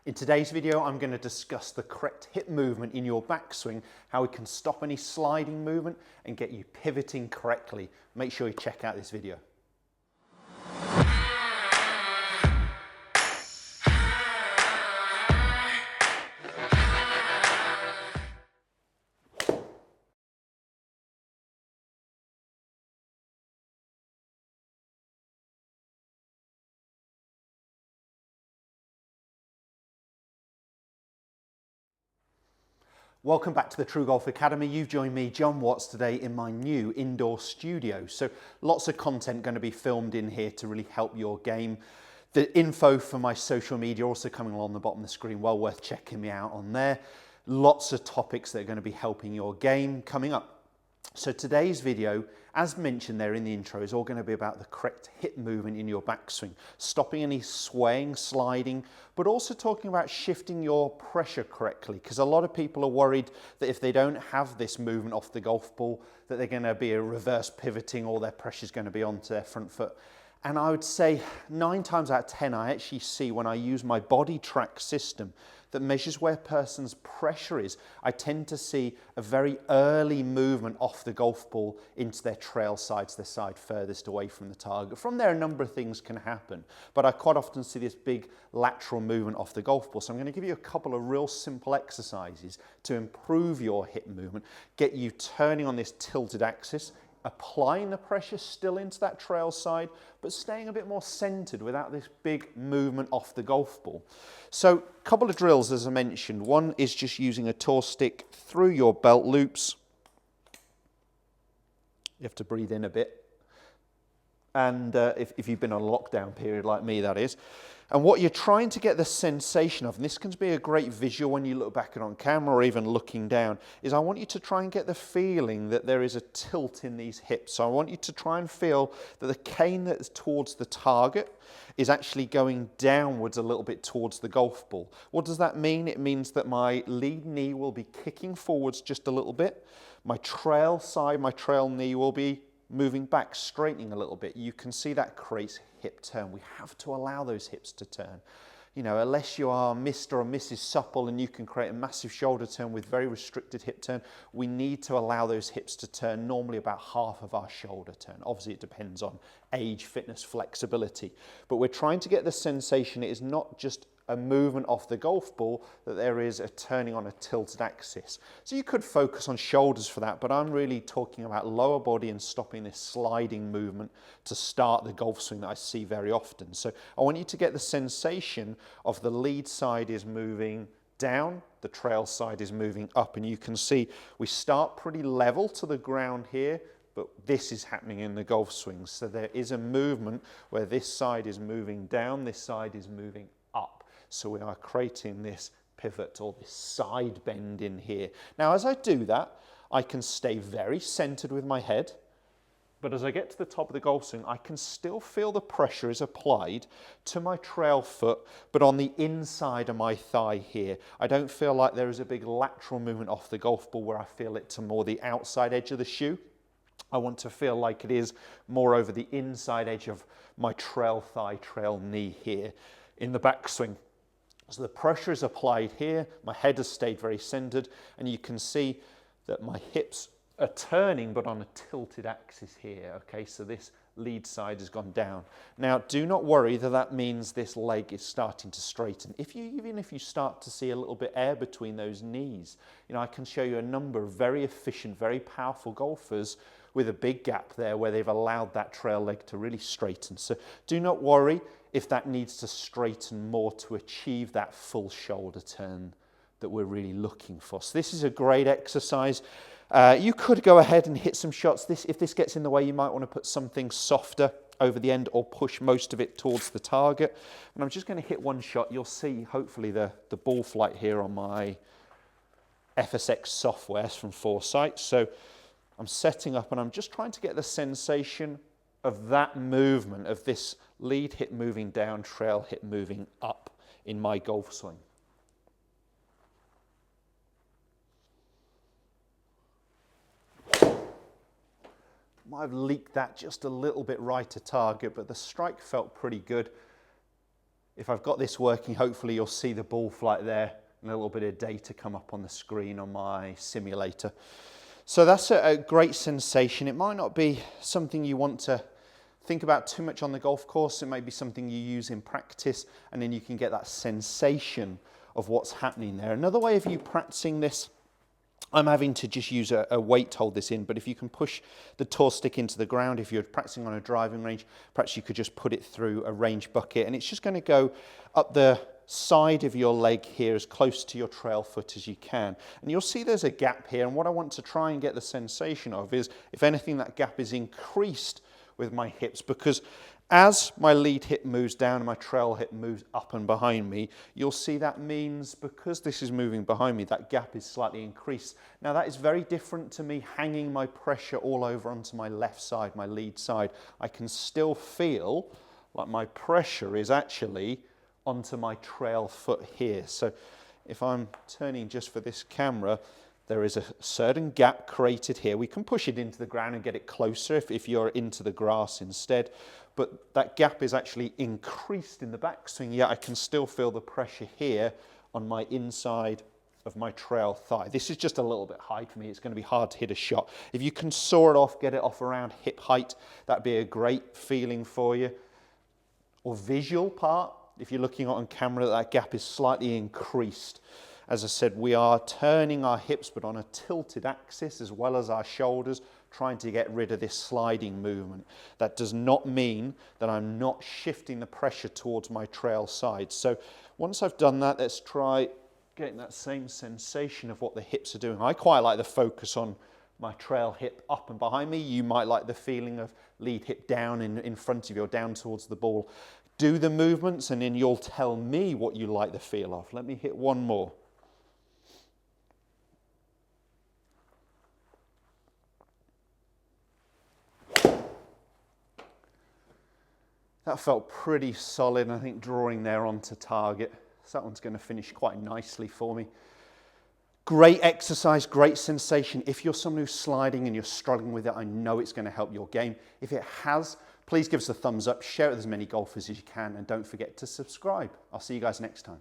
In today's video, I'm going to discuss the correct hip movement in your backswing, how we can stop any sliding movement and get you pivoting correctly. Make sure you check out this video. Welcome back to the TruGolf Academy. You've joined me, Jon Watts, today in my new indoor studio. So lots of content going to be filmed in here to really help your game. The info for my social media also coming along the bottom of the screen, well worth checking me out on there. Lots of topics that are going to be helping your game coming up. So today's video, as mentioned there in the intro, is all going to be about the correct hip movement in your backswing, stopping any swaying, sliding, but also talking about shifting your pressure correctly, because a lot of people are worried that if they don't have this movement off the golf ball, that they're going to be a reverse pivoting or their pressure is going to be onto their front foot. And I would say 9 times out of 10, I actually see when I use my body track system that measures where a person's pressure is, I tend to see a very early movement off the golf ball into their trail sides, their side furthest away from the target. From there, a number of things can happen, but I quite often see this big lateral movement off the golf ball. So I'm going to give you a couple of real simple exercises to improve your hip movement, get you turning on this tilted axis, applying the pressure still into that trail side, but staying a bit more centered without this big movement off the golf ball. So a couple of drills, as I mentioned. One is just using a tour stick through your belt loops. You have to breathe in a bit. And if you've been on a lockdown period like me, that is. And what you're trying to get the sensation of, and this can be a great visual when you look back at it on camera or even looking down, is I want you to try and get the feeling that there is a tilt in these hips. So I want you to try and feel that the cane that's towards the target is actually going downwards a little bit towards the golf ball. What does that mean? It means that my lead knee will be kicking forwards just a little bit. My trail side, my trail knee will be moving back, straightening a little bit. You can see that creates hip turn. We have to allow those hips to turn. You know, unless you are Mr. or Mrs. Supple and you can create a massive shoulder turn with very restricted hip turn, we need to allow those hips to turn normally about half of our shoulder turn. Obviously, it depends on age, fitness, flexibility. But we're trying to get the sensation it is not just a movement off the golf ball, that there is a turning on a tilted axis. So you could focus on shoulders for that, but I'm really talking about lower body and stopping this sliding movement to start the golf swing that I see very often. So I want you to get the sensation of the lead side is moving down, the trail side is moving up, and you can see we start pretty level to the ground here, but this is happening in the golf swing. So there is a movement where this side is moving down, this side is moving up. So we are creating this pivot or this side bend in here. Now, as I do that, I can stay very centered with my head, but as I get to the top of the golf swing, I can still feel the pressure is applied to my trail foot, but on the inside of my thigh here. I don't feel like there is a big lateral movement off the golf ball where I feel it to more the outside edge of the shoe. I want to feel like it is more over the inside edge of my trail thigh, trail knee here in the backswing. So the pressure is applied here, my head has stayed very centered, and you can see that my hips are turning, but on a tilted axis here, okay? So this lead side has gone down. Now, do not worry that that means this leg is starting to straighten. Even if you start to see a little bit air between those knees, you know, I can show you a number of very efficient, very powerful golfers with a big gap there where they've allowed that trail leg to really straighten. So do not worry if that needs to straighten more to achieve that full shoulder turn that we're really looking for. So this is a great exercise. You could go ahead and hit some shots. If this gets in the way, you might want to put something softer over the end or push most of it towards the target. And I'm just going to hit one shot. You'll see, hopefully, the ball flight here on my FSX software from Foresight. So I'm setting up and I'm just trying to get the sensation of that movement, of this lead hip moving down, trail hip moving up in my golf swing. Might have leaked that just a little bit right to target, but the strike felt pretty good. if I've got this working, hopefully you'll see the ball flight there and a little bit of data come up on the screen on my simulator. So that's a great sensation. It might not be something you want to think about too much on the golf course. It may be something you use in practice, and then you can get that sensation of what's happening there. Another way of you practicing this, I'm having to just use a weight to hold this in, but if you can push the tour stick into the ground, if you're practicing on a driving range, perhaps you could just put it through a range bucket, and it's just going to go up the side of your leg here as close to your trail foot as you can. And you'll see there's a gap here, and what I want to try and get the sensation of is, if anything, that gap is increased with my hips, because as my lead hip moves down and my trail hip moves up and behind me, you'll see that means, because this is moving behind me, that gap is slightly increased. Now that is very different to me hanging my pressure all over onto my left side, my lead side. I can still feel like my pressure is actually onto my trail foot here. So if I'm turning just for this camera, there is a certain gap created here. We can push it into the ground and get it closer if you're into the grass instead. But that gap is actually increased in the backswing, yet I can still feel the pressure here on my inside of my trail thigh. This is just a little bit high for me. It's going to be hard to hit a shot. If you can saw it off, get it off around hip height, that'd be a great feeling for you. Or visual part, if you're looking on camera, that gap is slightly increased. As I said, we are turning our hips, but on a tilted axis, as well as our shoulders, trying to get rid of this sliding movement. That does not mean that I'm not shifting the pressure towards my trail side. So once I've done that, let's try getting that same sensation of what the hips are doing. I quite like the focus on my trail hip up and behind me. You might like the feeling of lead hip down in front of you or down towards the ball. Do the movements and then you'll tell me what you like the feel of. Let me hit one more. That felt pretty solid, and I think drawing there onto target. So that one's going to finish quite nicely for me. Great exercise, great sensation. If you're someone who's sliding and you're struggling with it, I know it's going to help your game. If it has, please give us a thumbs up, share it with as many golfers as you can, and don't forget to subscribe. I'll see you guys next time.